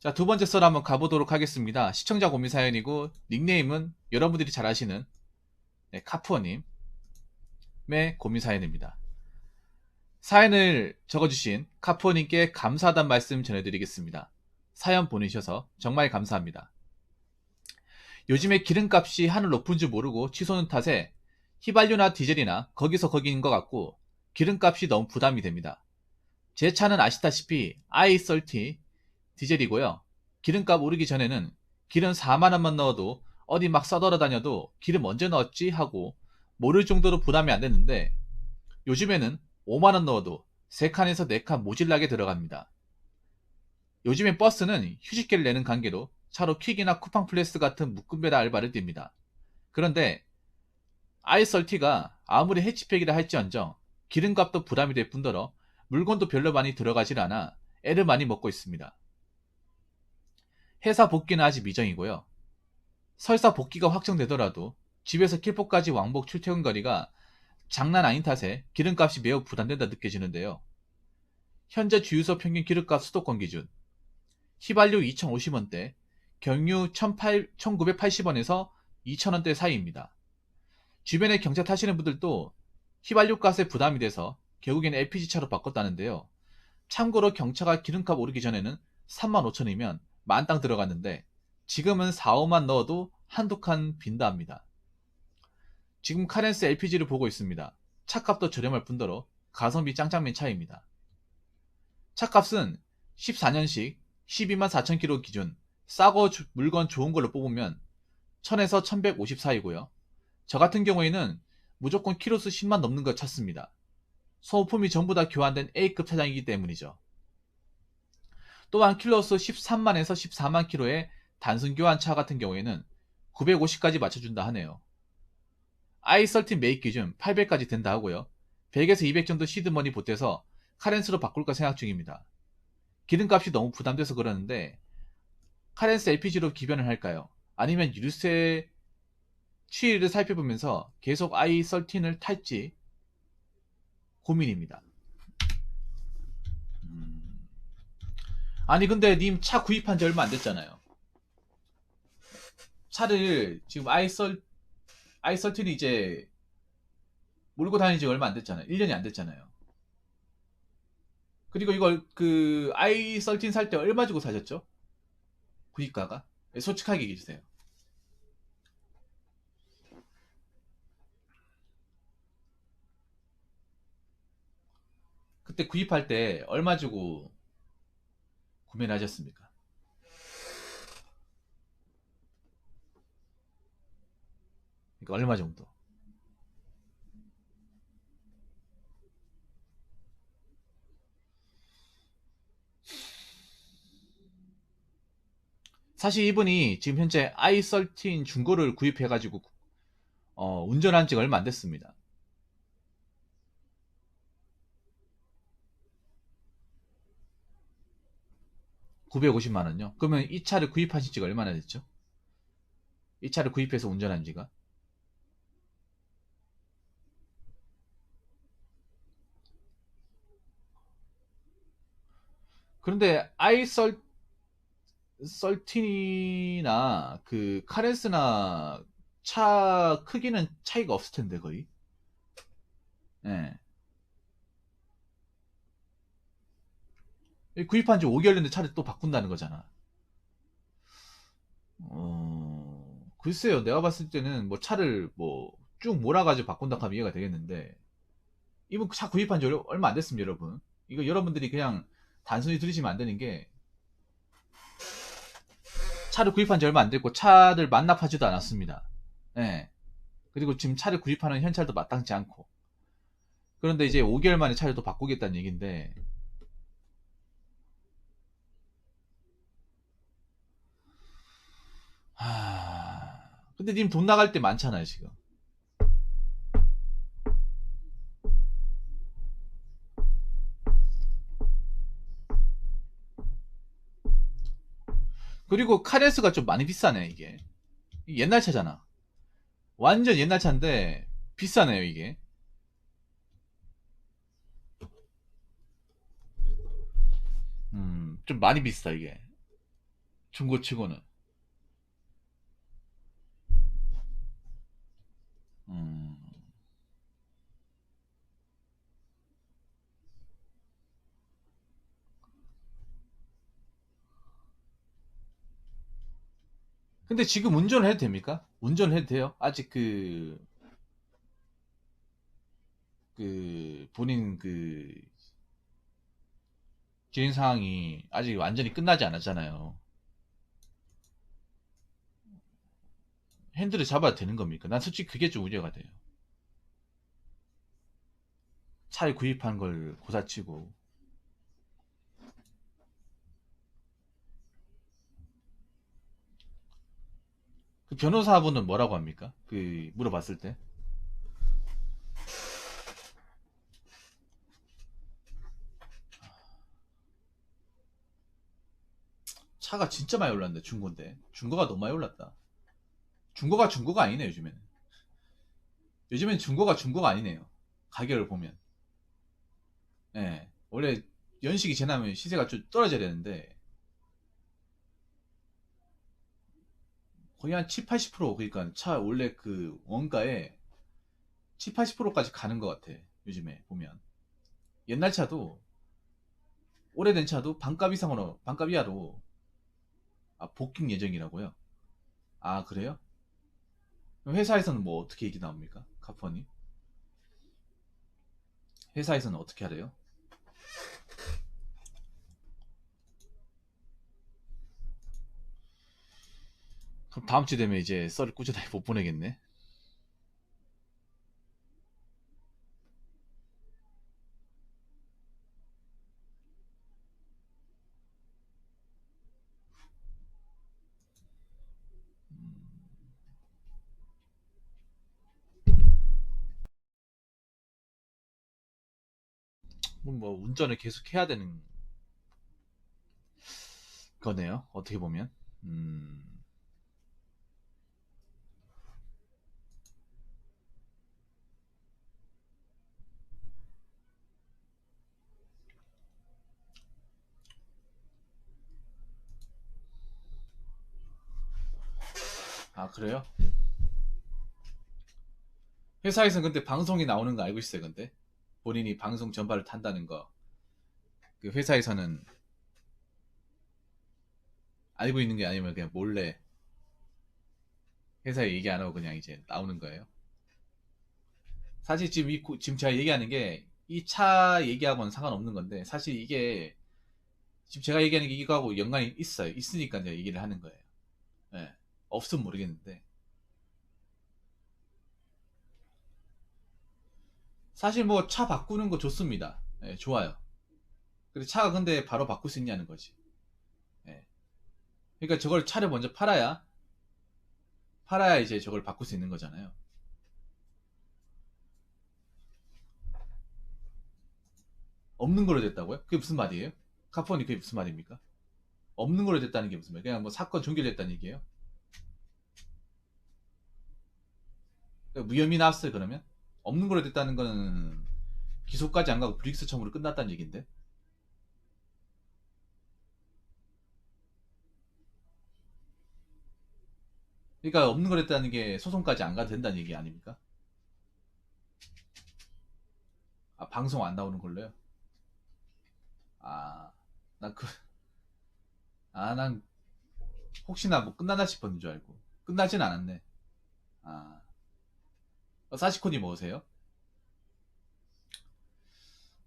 자, 두 번째 썰 한번 가보도록 하겠습니다. 시청자 고민 사연이고 닉네임은 여러분들이 잘 아시는 카푸어님의 고민 사연입니다. 사연을 적어주신 카푸어님께 감사하다는 말씀 전해드리겠습니다. 사연 보내셔서 정말 감사합니다. 요즘에 기름값이 하늘 높은 줄 모르고 치솟는 탓에 휘발유나 디젤이나 거기서 거기인 것 같고 기름값이 너무 부담이 됩니다. 제 차는 아시다시피 i30 디젤이고요. 기름값 오르기 전에는 기름 4만원만 넣어도 어디 막 써돌아다녀도 기름 언제 넣었지 하고 모를 정도로 부담이 안 됐는데 요즘에는 5만원 넣어도 3칸에서 4칸 모질라게 들어갑니다. 요즘엔 버스는 휴직계를 내는 관계로 차로 퀵이나 쿠팡플레스 같은 묶음배달 알바를 띱니다. 그런데 i30가 아무리 해치팩이라 할지언정 기름값도 부담이 될 뿐더러 물건도 별로 많이 들어가질 않아 애를 많이 먹고 있습니다. 회사 복귀는 아직 미정이고요. 설사 복귀가 확정되더라도 집에서 킬포까지 왕복 출퇴근 거리가 장난 아닌 탓에 기름값이 매우 부담된다 느껴지는데요. 현재 주유소 평균 기름값 수도권 기준 휘발유 2,050원대, 경유 1,980원에서 2,000원대 사이입니다. 주변에 경차 타시는 분들도 휘발유 값에 부담이 돼서 결국엔 LPG차로 바꿨다는데요. 참고로 경차가 기름값 오르기 전에는 35,000원이면 만땅 들어갔는데 지금은 4, 5만 넣어도 한두 칸 빈다 합니다. 지금 카렌스 LPG를 보고 있습니다. 차값도 저렴할 뿐더러 가성비 짱짱맨 차입니다. 차값은 14년식 12만 4천 킬로 기준 싸고 물건 좋은 걸로 뽑으면 1000에서 1150 사이고요. 저 같은 경우에는 무조건 키로수 10만 넘는 거 찾습니다. 소모품이 전부 다 교환된 A급 차량이기 때문이죠. 또한 킬로수 13만에서 14만 킬로의 단순 교환 차 같은 경우에는 950까지 맞춰준다 하네요. i30 매입 기준 800까지 된다 하고요. 100에서 200 정도 시드머니 보태서 카렌스로 바꿀까 생각 중입니다. 기름값이 너무 부담돼서 그러는데 카렌스 LPG로 기변을 할까요? 아니면 유류세 추이를 살펴보면서 계속 i30을 탈지 고민입니다. 아니 근데 님 차 구입한 지 얼마 안 됐잖아요. 차를 지금 i30이 이제 몰고 다닌 지 얼마 안 됐잖아요. 1년이 안 됐잖아요. 그리고 이걸 그 i30 살 때 얼마 주고 사셨죠? 구입가가? 솔직하게 얘기해 주세요. 그때 구입할 때 얼마 주고 구매를 하셨습니까? 그러니까 얼마 정도? 사실 이분이 지금 현재 i13 중고를 구입해가지고 운전한 지가 얼마 안 됐습니다. 950만 원요? 그러면 이 차를 구입하신 지가 얼마나 됐죠? 이 차를 구입해서 운전한 지가? 그런데 i13이나 그 카렌스나 차 크기는 차이가 없을 텐데 거의. 예. 구입한 지 5개월 됐는데 차를 또 바꾼다는 거잖아. 글쎄요. 내가 봤을 때는 뭐 차를 뭐 쭉 몰아가지고 바꾼다 하면 이해가 되겠는데 이분 차 구입한 지 얼마 안 됐습니다, 여러분. 이거 여러분들이 그냥 단순히 들으시면 안 되는 게 차를 구입한 지 얼마 안 됐고 차를 만납하지도 않았습니다. 예. 그리고 지금 차를 구입하는 현찰도 마땅치 않고. 그런데 이제 5개월 만에 차를 또 바꾸겠다는 얘기인데 근데 님 돈 나갈 때 많잖아요, 지금. 그리고 카레스가 좀 많이 비싸네, 이게. 옛날 차잖아. 완전 옛날 차인데 비싸네요, 이게. 좀 많이 비싸, 이게. 중고치고는. 음. 근데 지금 운전을 해도 됩니까? 운전을 해도 돼요? 아직 본인 진행 상황이 아직 완전히 끝나지 않았잖아요. 핸들을 잡아도 되는 겁니까? 난 솔직히 그게 좀 우려가 돼요. 차를 구입한 걸 고사치고. 그 변호사분은 뭐라고 합니까? 물어봤을 때. 차가 진짜 많이 올랐네, 중고인데. 중고가 너무 많이 올랐다. 중고가 아니네, 요즘에는. 요즘엔 중고가 아니네요. 가격을 보면. 예. 원래 연식이 지나면 시세가 좀 떨어져야 되는데, 거의 한 7, 80%, 그러니까 차 원래 그 원가에 7, 80%까지 가는 것 같아. 요즘에 보면. 옛날 차도, 오래된 차도 반값 이하로, 복귀 예정이라고요? 아, 그래요? 그럼 회사에서는 뭐 어떻게 얘기 나옵니까? 카펀이? 회사에서는 어떻게 하래요? 그럼 다음 주 되면 이제 썰을 꾸준하게 못 보내겠네. 그럼 뭐 운전을 계속 해야 되는 거네요. 어떻게 보면. 음, 아, 그래요? 회사에서는 근데 방송이 나오는 거 알고 있어요, 근데? 본인이 방송 전파를 탄다는 거. 그 회사에서는 알고 있는 게 아니면 그냥 몰래 회사에 얘기 안 하고 그냥 이제 나오는 거예요. 사실 지금 제가 얘기하는 게 이 차 얘기하고는 상관없는 건데, 사실 이게 지금 제가 얘기하는 게 이거하고 연관이 있어요. 있으니까 제가 얘기를 하는 거예요. 예. 없으면 모르겠는데. 사실 뭐 차 바꾸는 거 좋습니다. 예, 좋아요. 근데 차가 근데 바로 바꿀 수 있냐는 거지. 예. 그러니까 저걸 차를 먼저 팔아야 이제 저걸 바꿀 수 있는 거잖아요. 없는 걸로 됐다고요? 그게 무슨 말이에요? 카폰이 그게 무슨 말입니까? 없는 걸로 됐다는 게 무슨 말이에요? 그냥 뭐 사건 종결됐다는 얘기예요? 그러니까 무혐의 나왔어요 그러면? 없는 걸로 됐다는 거는 기소까지 안 가고 브릭스 처음으로 끝났다는 얘기인데? 그러니까 없는 걸로 됐다는 게 소송까지 안 가도 된다는 얘기 아닙니까? 아, 방송 안 나오는 걸로요? 아, 난 난 혹시나 뭐 끝나나 싶었는 줄 알고. 끝나진 않았네. 아, 사시코니 먹으세요?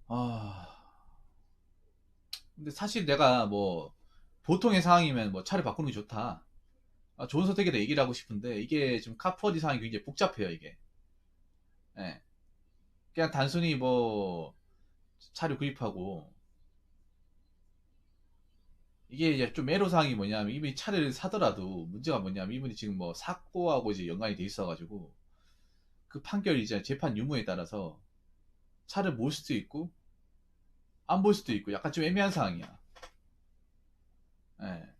아, 근데 사실 내가 뭐 보통의 상황이면 뭐 차를 바꾸는 게 좋다. 좋은 선택이다 얘기를 하고 싶은데 이게 좀 카푸어디 상황이 굉장히 복잡해요 이게. 예. 그냥 단순히 뭐 차를 구입하고 이게 이제 좀 애로 사항이 뭐냐면 이분이 차를 사더라도 문제가 뭐냐면 이분이 지금 뭐 사고하고 이제 연관이 돼 있어가지고 그 판결이 이제 재판 유무에 따라서 차를 몰 수도 있고 안 볼 수도 있고 약간 좀 애매한 상황이야. 예.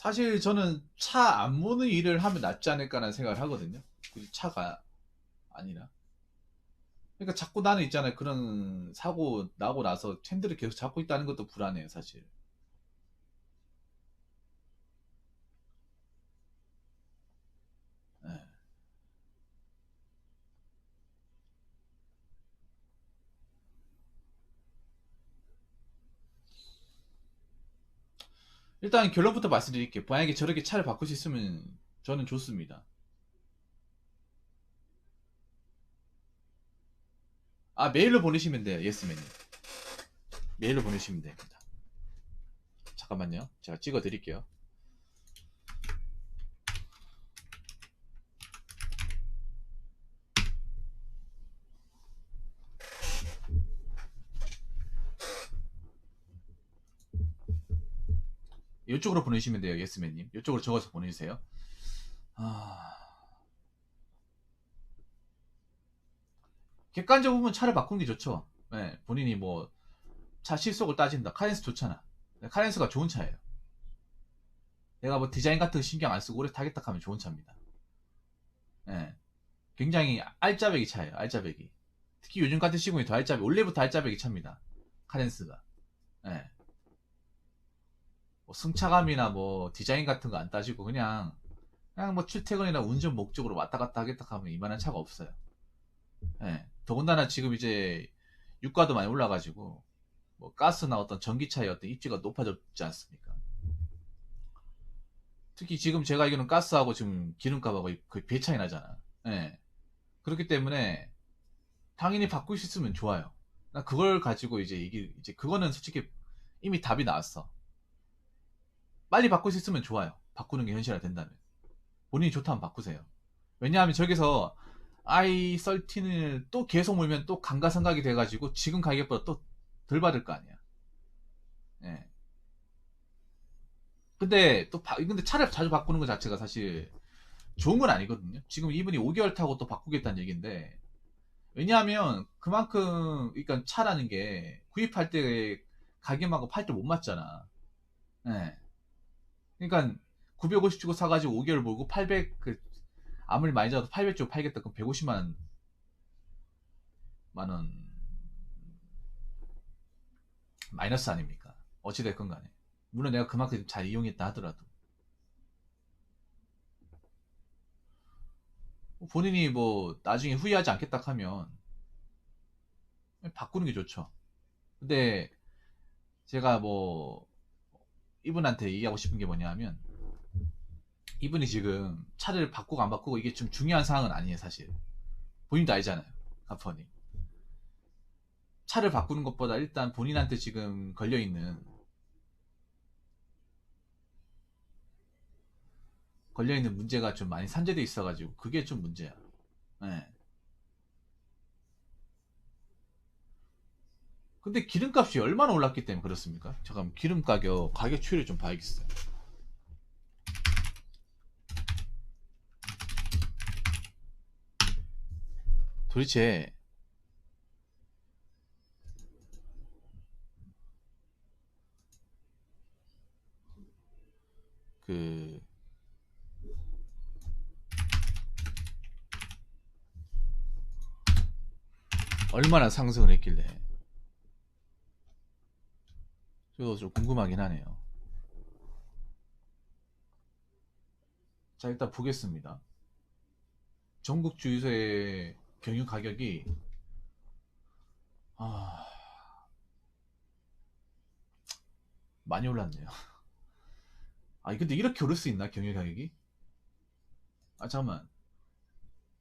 사실 저는 차 안 모는 일을 하면 낫지 않을까라는 생각을 하거든요. 굳이 차가 아니라. 그러니까 자꾸 나는 있잖아요. 그런 사고 나고 나서 핸들을 계속 잡고 있다는 것도 불안해요, 사실. 예. 일단 결론부터 말씀드릴게요. 만약에 저렇게 차를 바꿀 수 있으면 저는 좋습니다. 아, 메일로 보내시면 돼요. 예스맨님. 메일로 보내시면 됩니다. 잠깐만요. 제가 찍어 드릴게요. 이쪽으로 보내시면 돼요. 예스맨님. 이쪽으로 적어서 보내주세요. 아... 객관적으로 보면 차를 바꾸는 게 좋죠. 네, 본인이 뭐 차 실속을 따진다. 카렌스 좋잖아. 네, 카렌스가 좋은 차예요. 내가 뭐 디자인 같은 거 신경 안 쓰고 오래 타겠다 하면 좋은 차입니다. 네, 굉장히 알짜배기 차예요. 알짜배기. 특히 요즘 같은 시국에 더 알짜배기. 원래부터 알짜배기 차입니다. 카렌스가. 네. 뭐 승차감이나 뭐 디자인 같은 거 안 따지고 그냥 뭐 출퇴근이나 운전 목적으로 왔다 갔다 하겠다 하면 이만한 차가 없어요. 예. 더군다나 지금 이제 유가도 많이 올라가지고 뭐 가스나 어떤 전기차의 어떤 입지가 높아졌지 않습니까? 특히 지금 제가 알기로는 가스하고 지금 기름값하고 거의 배 차이 나잖아. 예. 그렇기 때문에 당연히 바꿀 수 있으면 좋아요. 나 그걸 가지고 이제 그거는 솔직히 이미 답이 나왔어. 빨리 바꿀 수 있으면 좋아요. 바꾸는 게 현실화 된다면. 본인이 좋다면 바꾸세요. 왜냐하면 저기서 i13을 또 계속 몰면 또 감가상각이 돼가지고 지금 가격보다 또 덜 받을 거 아니야. 예. 근데 차를 자주 바꾸는 것 자체가 사실 좋은 건 아니거든요. 지금 이분이 5개월 타고 또 바꾸겠다는 얘기인데, 왜냐하면 그만큼 그러니까 차라는 게 구입할 때 가격하고 팔 때 못 맞잖아. 예. 그러니까 950 주고 사가지고 5개월 몰고 800 아무리 많이 잡아도 800 주고 팔겠다. 그럼 150만 원 마이너스 아닙니까? 어찌됐건 간에. 물론 내가 그만큼 잘 이용했다 하더라도. 본인이 뭐 나중에 후회하지 않겠다 하면 바꾸는 게 좋죠. 근데 제가 뭐 이분한테 얘기하고 싶은 게 뭐냐면 이분이 지금 차를 바꾸고 안 바꾸고 이게 좀 중요한 사항은 아니에요, 사실. 본인도 알잖아요. 가퍼님. 차를 바꾸는 것보다 일단 본인한테 지금 걸려있는 문제가 좀 많이 산재돼 있어가지고 그게 좀 문제야. 네. 근데 기름값이 얼마나 올랐기 때문에 그렇습니까? 잠깐 기름 가격 추이를 좀 봐야겠어요. 도대체 그 얼마나 상승을 했길래 저도 좀 궁금하긴 하네요. 자, 일단 보겠습니다. 전국 주유소의 경유 가격이 아, 많이 올랐네요. 아니 근데 이렇게 오를 수 있나 경유 가격이? 아 잠깐만.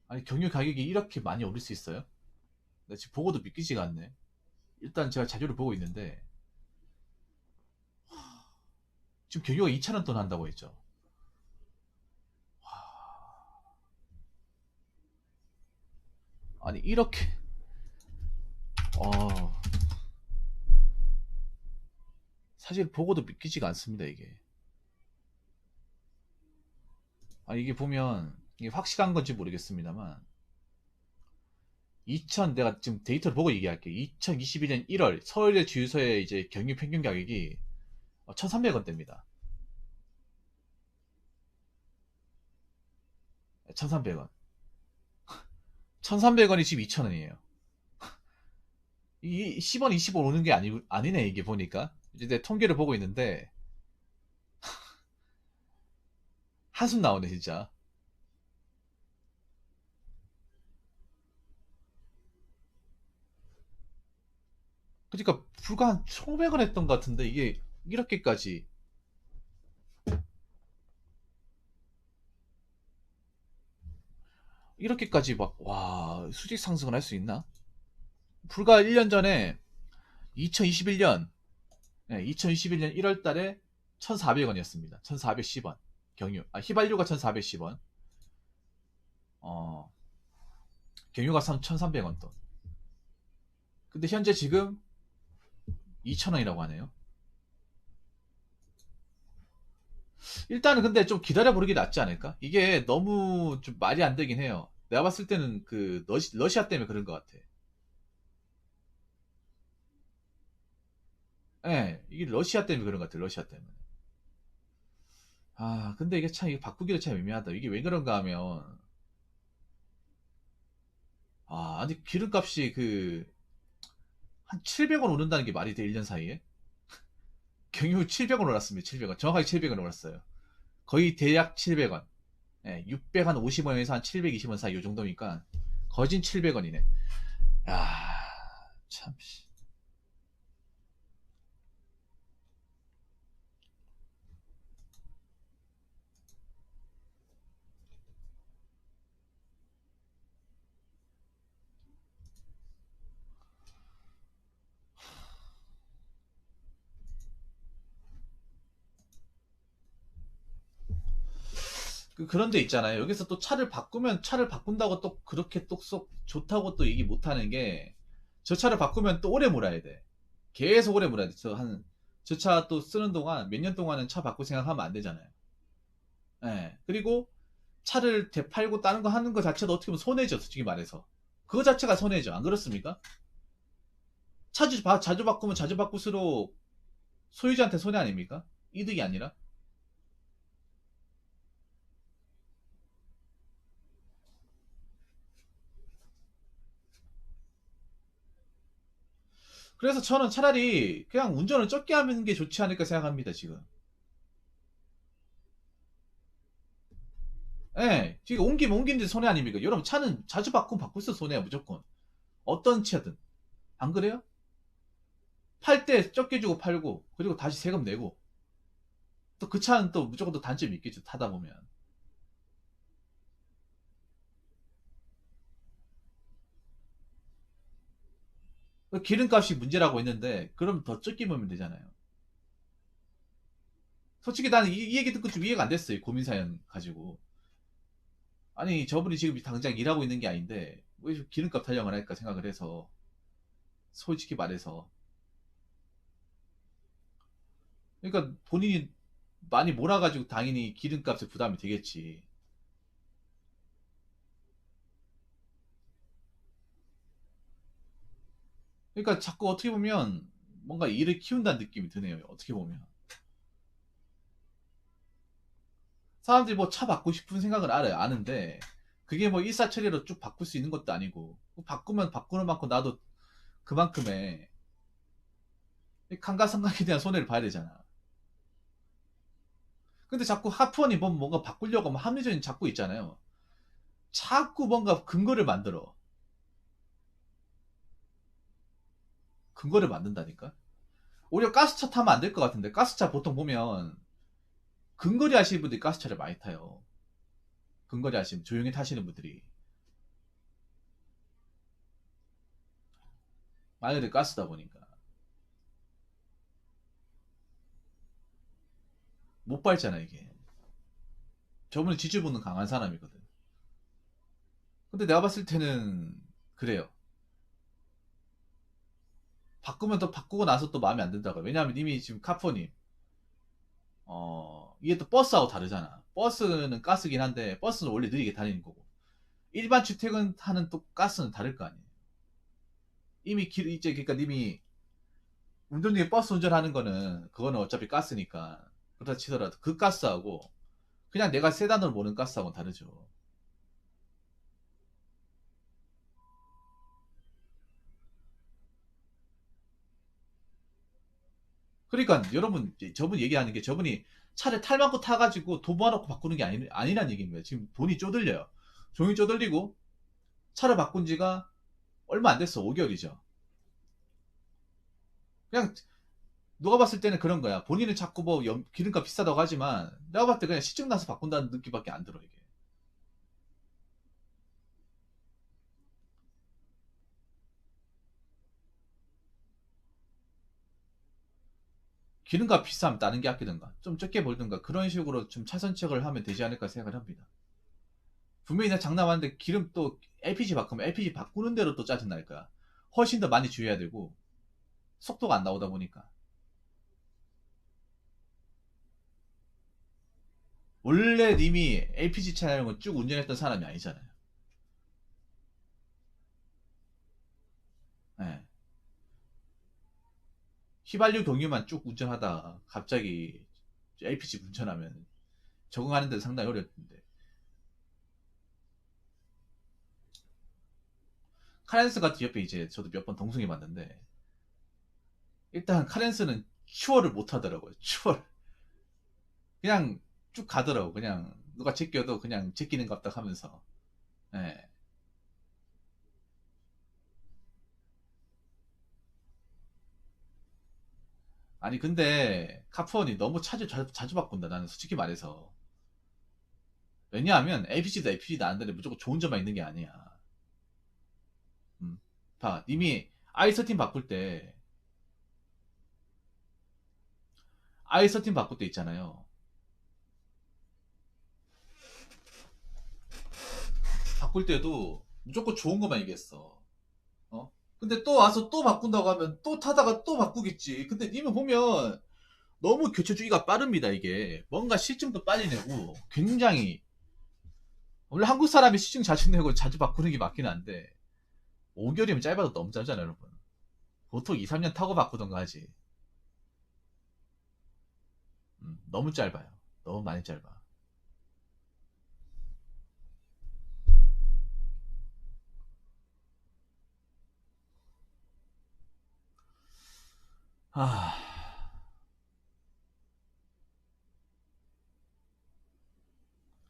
아니 경유 가격이 이렇게 많이 오를 수 있어요? 나 지금 보고도 믿기지가 않네. 일단 제가 자료를 보고 있는데 지금 경유가 2,000원 돈 한다고 했죠. 아니 이렇게 어 사실 보고도 믿기지가 않습니다 이게. 아니 이게 보면 이게 확실한 건지 모르겠습니다만 2000 내가 지금 데이터를 보고 얘기할게요. 2021년 1월 서울대 주유소의 이제 경유 평균 가격이 1,300원대입니다. 1300원. 1300원이 지금 2000원이에요. 이 10원, 20원 오는 게 아니네, 이게 보니까. 이제 내 통계를 보고 있는데, 한숨 나오네, 진짜. 그러니까 불과 한 1500원 했던 것 같은데, 이게 이렇게까지, 이렇게까지 막, 와, 수직 상승을 할 수 있나? 불과 1년 전에 2021년, 2021년 1월 달에 1,400원이었습니다. 1,410원. 경유. 휘발유가 1,410원. 어, 경유가 1,300원 돈. 근데 현재 지금 2,000원이라고 하네요. 일단은 근데 좀 기다려 보는 게 낫지 않을까? 이게 너무 좀 말이 안 되긴 해요. 내가 봤을 때는 그 러시아 때문에 그런 것 같아. 예, 이게 러시아 때문에 그런 것 같아. 러시아 때문에. 근데 이게 참 이게 바꾸기도 참 애매하다. 이게 왜 그런가 하면 아니 기름값이 그 한 700원 오른다는 게 말이 돼 1년 사이에? 경유 700원 올랐습니다. 700원. 정확하게 700원 올랐어요. 거의 대략 700원. 예, 650원에서 한 720원 사이 요 정도니까 거진 700원이네. 야, 참. 그런 데 있잖아요. 여기서 또 차를 바꾸면 차를 바꾼다고 또 그렇게 또 쏙 좋다고 또 얘기 못 하는 게 저 차를 바꾸면 또 오래 몰아야 돼. 계속 오래 몰아야 돼. 저 차 또 쓰는 동안 몇 년 동안은 차 바꿀 생각하면 안 되잖아요. 예. 그리고 차를 되팔고 다른 거 하는 거 자체도 어떻게 보면 손해죠. 솔직히 말해서. 그거 자체가 손해죠. 안 그렇습니까? 자주 바꾸면 자주 바꿀수록 소유자한테 손해 아닙니까? 이득이 아니라. 그래서 저는 차라리 그냥 운전을 적게 하는 게 좋지 않을까 생각합니다, 지금. 예, 지금 옮기면 옮기는데 손해 아닙니까? 여러분, 차는 자주 바꾸면 바꿀 수 손해야, 무조건. 어떤 차든. 안 그래요? 팔 때 적게 주고 팔고, 그리고 다시 세금 내고. 또 그 차는 또 무조건 또 단점이 있겠죠, 타다 보면. 그 기름값이 문제라고 했는데, 그럼 더 적게 보면 되잖아요. 솔직히 나는 이 얘기 듣고 좀 이해가 안 됐어요, 고민 사연 가지고. 아니, 저분이 지금 당장 일하고 있는 게 아닌데, 왜 기름값 타령을 할까 생각을 해서, 솔직히 말해서. 그러니까 본인이 많이 몰아가지고 당연히 기름값에 부담이 되겠지. 그러니까 자꾸 어떻게 보면 뭔가 일을 키운다는 느낌이 드네요. 어떻게 보면. 사람들이 뭐 차 바꾸고 싶은 생각을 알아요. 아는데 그게 뭐 일사천리로 쭉 바꿀 수 있는 것도 아니고 뭐 바꾸면 바꾸는 만큼 나도 그만큼의 감가상각에 대한 손해를 봐야 되잖아. 근데 자꾸 하프원이 뭔가 바꾸려고 하면 합리적인 자꾸 있잖아요. 자꾸 뭔가 근거를 만들어. 근거를 만든다니까. 오히려 가스차 타면 안 될 것 같은데 가스차 보통 보면 근거리 하시는 분들이 가스차를 많이 타요. 근거리 하시는 조용히 타시는 분들이 말 그대로 가스다 보니까 못 밟잖아 이게. 저분은 지주분은 강한 사람이거든. 근데 내가 봤을 때는 그래요. 바꾸면 또 바꾸고 나서 또 마음에 안 든다고요. 왜냐하면 이미 지금 카포님 이게 또 버스하고 다르잖아. 버스는 가스긴 한데 버스는 원래 느리게 다니는 거고 일반 주택은 또 가스는 다를 거 아니에요. 이미 이제 그러니까 님이 운전 중에 버스 운전하는 그거는 어차피 가스니까 그렇다 치더라도 그 가스하고 그냥 내가 세단으로 모는 가스하고는 다르죠. 그러니까 여러분 저분 얘기하는 게 저분이 차를 탈 만큼 타가지고 돈 모아놓고 바꾸는 게 아니란 얘기인 거예요. 지금 돈이 쪼들려요. 종이 쪼들리고 차를 바꾼 지가 얼마 안 됐어. 5개월이죠. 그냥 누가 봤을 때는 그런 거야. 본인은 자꾸 뭐 기름값 비싸다고 하지만 내가 봤을 때 그냥 시중 나서 바꾼다는 느낌밖에 안 들어 이게. 기름값 비싸면 다른 게 아끼든가 좀 적게 벌든가 그런 식으로 좀 차선책을 하면 되지 않을까 생각을 합니다. 분명히 내가 장담하는데 기름 또 LPG 바꾸면 LPG 바꾸는 대로 또 짜증 날 거야. 훨씬 더 많이 주의해야 되고 속도가 안 나오다 보니까. 원래 님이 LPG 차량을 쭉 운전했던 사람이 아니잖아요. 예. 휘발유 경유만 쭉 운전하다가 갑자기 LPG 운전하면 적응하는 데도 상당히 어렵던데. 카렌스 같은 옆에 이제 저도 몇 번 동승해 봤는데 일단 카렌스는 추월을 못 하더라고요. 추월. 그냥 쭉 가더라고. 그냥 누가 제껴도 그냥 제끼는 것 같다 하면서. 예. 아니 근데 카푸원이 너무 자주 바꾼다. 나는 솔직히 말해서. 왜냐하면 LPG도 LPG도 아는데 무조건 좋은 점만 있는 게 아니야. 봐, 이미 i13 바꿀 때 i13 바꿀 때 있잖아요. 바꿀 때도 무조건 좋은 것만 얘기했어. 어? 근데 또 와서 또 바꾼다고 하면 또 타다가 또 바꾸겠지. 근데 님은 보면 너무 교체주기가 빠릅니다, 이게. 뭔가 시중도 빨리 내고 굉장히 원래 한국 사람이 시중 자주 내고 자주 바꾸는 게 맞긴 한데 5개월이면 짧아도 너무 짧잖아요, 여러분. 보통 2, 3년 타고 바꾸던가 하지. 너무 짧아요. 너무 많이 짧아. 아,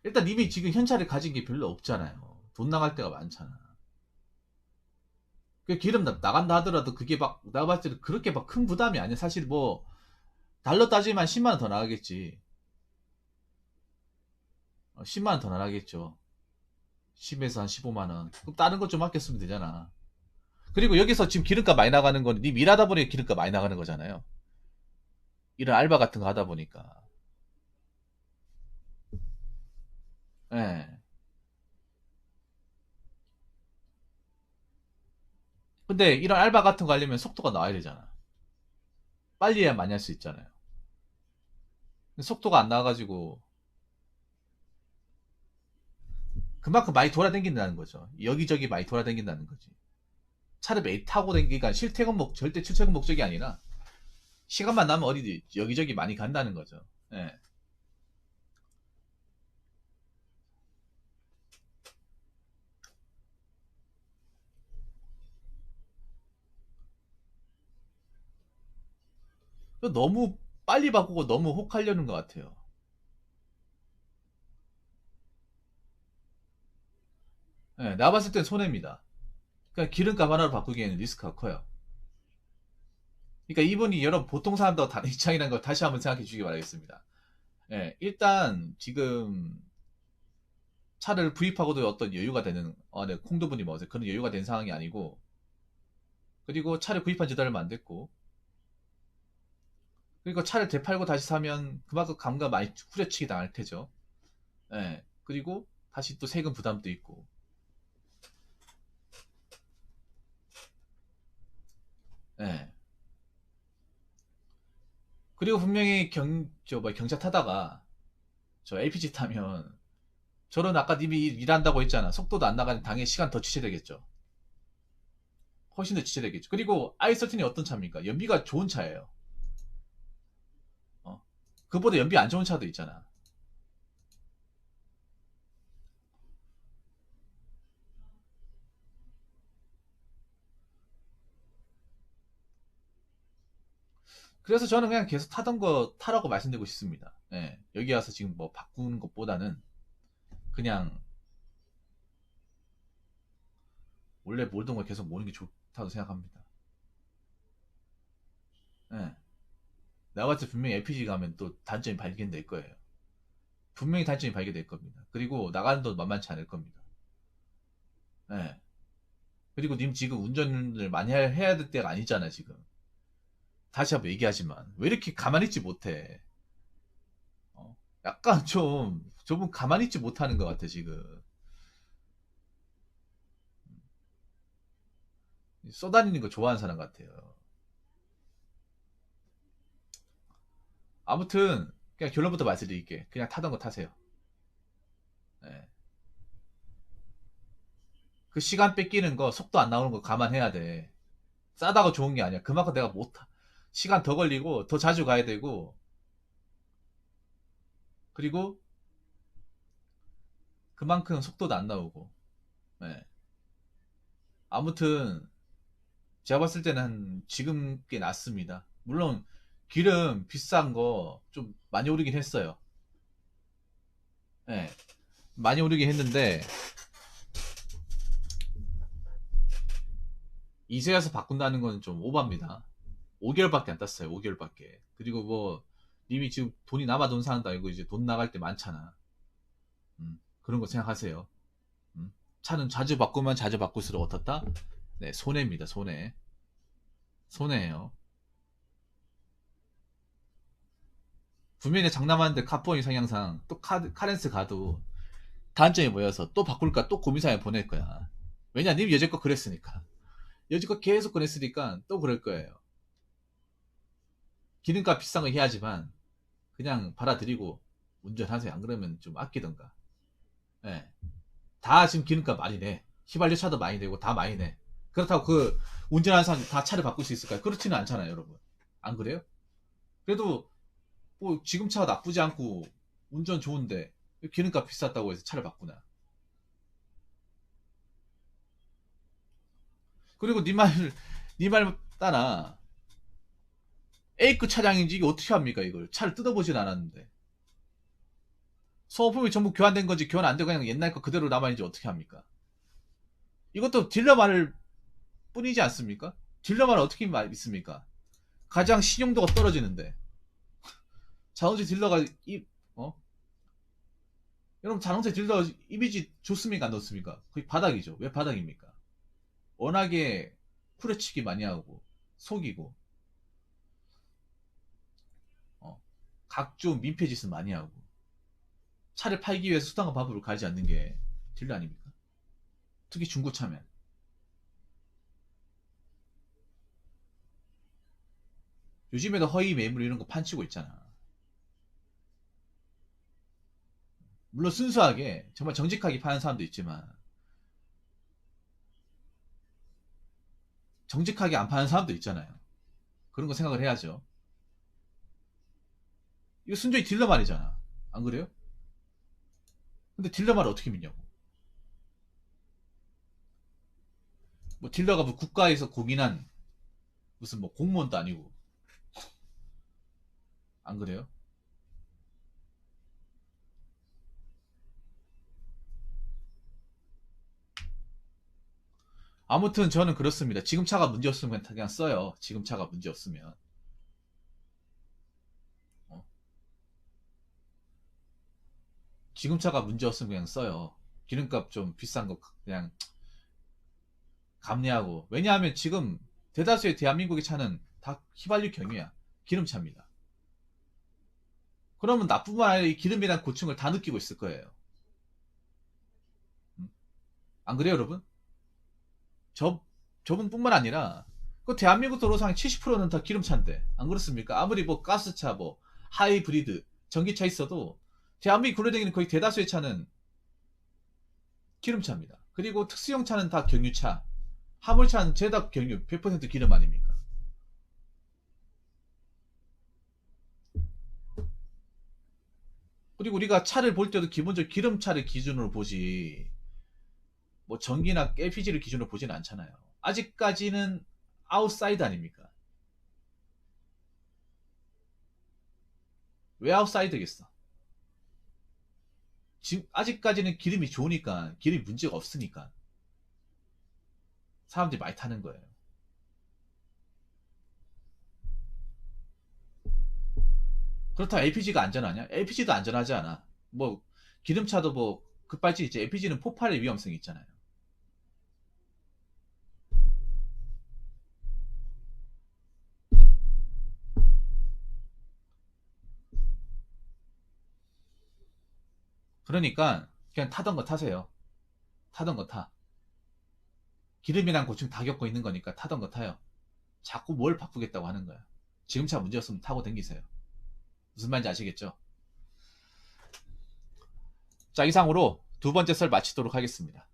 일단 이미 지금 현찰을 가진 게 별로 없잖아요. 돈 나갈 때가 많잖아. 그 기름 나간다 하더라도 그게 막, 내가 봤을 때는 그렇게 막 큰 부담이 아니야. 사실 뭐, 달러 따지면 10만 원 더 나가겠지. 10만 원 더 나가겠죠. 10에서 한 15만 원. 그럼 다른 것 좀 아껴 쓰면 되잖아. 그리고 여기서 지금 기름값 많이 나가는 건, 님 일하다 보니 기름값 많이 나가는 거잖아요. 이런 알바 같은 거 하다 보니까. 예. 근데 이런 알바 같은 거 하려면 속도가 나와야 되잖아. 빨리 해야 많이 할 수 있잖아요. 속도가 안 나와가지고, 그만큼 많이 돌아다닌다는 거죠. 여기저기 많이 돌아다닌다는 거지. 차를 매일 타고 다니니까 절대 출퇴근 목적이 아니라 시간만 나면 어디든 여기저기 많이 간다는 거죠. 예. 너무 빨리 바꾸고 너무 혹하려는 것 같아요. 예, 나 봤을 땐 손해입니다. 그러니까 기름값 하나로 바꾸기에는 리스크가 커요. 그러니까 이분이 여러분 보통 사람도 다른 입장이라는 걸 다시 한번 생각해 주시기 바라겠습니다. 예, 일단 지금 차를 구입하고도 어떤 여유가 되는 네, 콩두분이 뭐세요? 그런 여유가 된 상황이 아니고 그리고 차를 구입한 지도 얼마 안 됐고 그리고 차를 되팔고 다시 사면 그만큼 감가 많이 후려치기 당할 테죠. 예. 그리고 다시 또 세금 부담도 있고. 예. 그리고 분명히 경차 타다가 저 LPG 타면 저런 아까 님이 일한다고 했잖아. 속도도 안 나가는 당연히 시간 더 지체되겠죠. 훨씬 더 지체되겠죠. 그리고 i13이 어떤 차입니까? 연비가 좋은 차예요. 어. 그보다 연비 안 좋은 차도 있잖아. 그래서 저는 그냥 계속 타던 거 타라고 말씀드리고 싶습니다. 예, 여기 와서 지금 뭐 바꾸는 것보다는 그냥 원래 몰던 걸 계속 모는 게 좋다고 생각합니다. 예. 나 같은 분명히 LPG 가면 또 단점이 발견될 거예요. 분명히 단점이 발견될 겁니다. 그리고 나가는 돈 만만치 않을 겁니다. 예. 그리고 님 지금 운전을 많이 해야 될 때가 아니잖아, 지금. 다시 한번 얘기하지만. 왜 이렇게 가만히 있지 못해? 어? 약간 좀, 저분 가만히 있지 못하는 것 같아, 지금. 쏘다니는 거 좋아하는 사람 같아요. 아무튼, 그냥 결론부터 말씀드릴게. 그냥 타던 거 타세요. 예. 그 시간 뺏기는 거, 속도 안 나오는 거 감안해야 돼. 싸다고 좋은 게 아니야. 그만큼 내가 못 타. 시간 더 걸리고, 더 자주 가야 되고, 그리고 그만큼 속도도 안 나오고. 예. 아무튼, 제가 봤을 때는 지금 게 낫습니다. 물론, 기름 비싼 거 좀 많이 오르긴 했어요. 예. 많이 오르긴 했는데, 이세에서 바꾼다는 건 좀 오바입니다. 5개월밖에 안 땄어요. 5개월밖에. 그리고 뭐 님이 지금 돈이 남아돈 사람도 아니고 이제 돈 나갈 때 많잖아. 그런 거 생각하세요. 차는 자주 바꾸면 자주 바꿀수록 어떻다? 네, 손해입니다. 손해. 손해예요. 분명히 장남하는데 카포인 성향상 또 카렌스 가도 단점이 모여서 또 바꿀까 또 고민상에 보낼 거야. 왜냐, 님 여지껏 그랬으니까. 여지껏 계속 그랬으니까 또 그럴 거예요. 기름값 비싼 거 해야지만 그냥 받아들이고 운전하세요. 안 그러면 좀 아끼던가. 예. 다 지금 기름값 많이 내. 휘발유 차도 많이 내고 다 많이 내. 그렇다고 그 운전하는 사람 다 차를 바꿀 수 있을까요? 그렇지는 않잖아요, 여러분. 안 그래요? 그래도 뭐 지금 차가 나쁘지 않고 운전 좋은데 기름값 비쌌다고 해서 차를 바꾸나? 그리고 니 말 따나 A급 차량인지 이게 어떻게 합니까 이걸? 차를 뜯어보진 않았는데 소모품이 전부 교환된 건지 교환 안 되고 그냥 옛날 거 그대로 남아있는지 어떻게 합니까? 이것도 딜러 말 뿐이지 않습니까? 딜러 말 어떻게 믿습니까? 가장 신용도가 떨어지는데 자동차 딜러가 어? 여러분 자동차 딜러 이미지 좋습니까 안 좋습니까? 거의 바닥이죠. 왜 바닥입니까? 워낙에 후려치기 많이 하고 속이고 어, 각종 민폐 짓을 많이 하고 차를 팔기 위해서 수단과 방법을 가지 않는 게 딜러 아닙니까? 특히 중고차면 요즘에도 허위 매물 이런 거 판치고 있잖아. 물론 순수하게 정말 정직하게 파는 사람도 있지만 정직하게 안 파는 사람도 있잖아요. 그런 거 생각을 해야죠. 이거 순전히 딜러 말이잖아. 안 그래요? 근데 딜러 말을 어떻게 믿냐고. 뭐 딜러가 뭐 국가에서 고민한 무슨 뭐 공무원도 아니고. 안 그래요? 아무튼 저는 그렇습니다. 지금 차가 문제 없으면 그냥 써요. 지금 차가 문제 없으면. 어? 지금 차가 문제 없으면 그냥 써요. 기름값 좀 비싼 거 그냥 감내하고. 왜냐하면 지금 대다수의 대한민국의 차는 다 휘발유 경유야. 기름차입니다. 그러면 나뿐만 아니라 이 기름에 대한 고충을 다 느끼고 있을 거예요. 음? 안 그래요, 여러분? 저, 저분뿐만 아니라 그 대한민국 도로상 70%는 다 기름차인데 안 그렇습니까? 아무리 뭐 가스차, 뭐 하이브리드, 전기차 있어도 대한민국 굴러다니는 거의 대다수의 차는 기름차입니다. 그리고 특수형 차는 다 경유차, 화물차는 죄다 경유, 100% 기름 아닙니까? 그리고 우리가 차를 볼 때도 기본적으로 기름차를 기준으로 보지 뭐 전기나 LPG를 기준으로 보지는 않잖아요. 아직까지는 아웃사이드 아닙니까? 왜 아웃사이드겠어? 지금 아직까지는 기름이 좋으니까, 기름이 문제가 없으니까 사람들이 많이 타는 거예요. 그렇다고 LPG가 안전하냐? LPG도 안전하지 않아. 뭐 기름차도 뭐 급발진 있지. LPG는 폭발의 위험성이 있잖아요. 그러니까 그냥 타던 거 타세요. 타던 거 타. 기름이랑 고충 다 겪고 있는 거니까 타던 거 타요. 자꾸 뭘 바꾸겠다고 하는 거야. 지금 차 문제 없으면 타고 댕기세요. 무슨 말인지 아시겠죠? 자, 이상으로 두 번째 썰 마치도록 하겠습니다.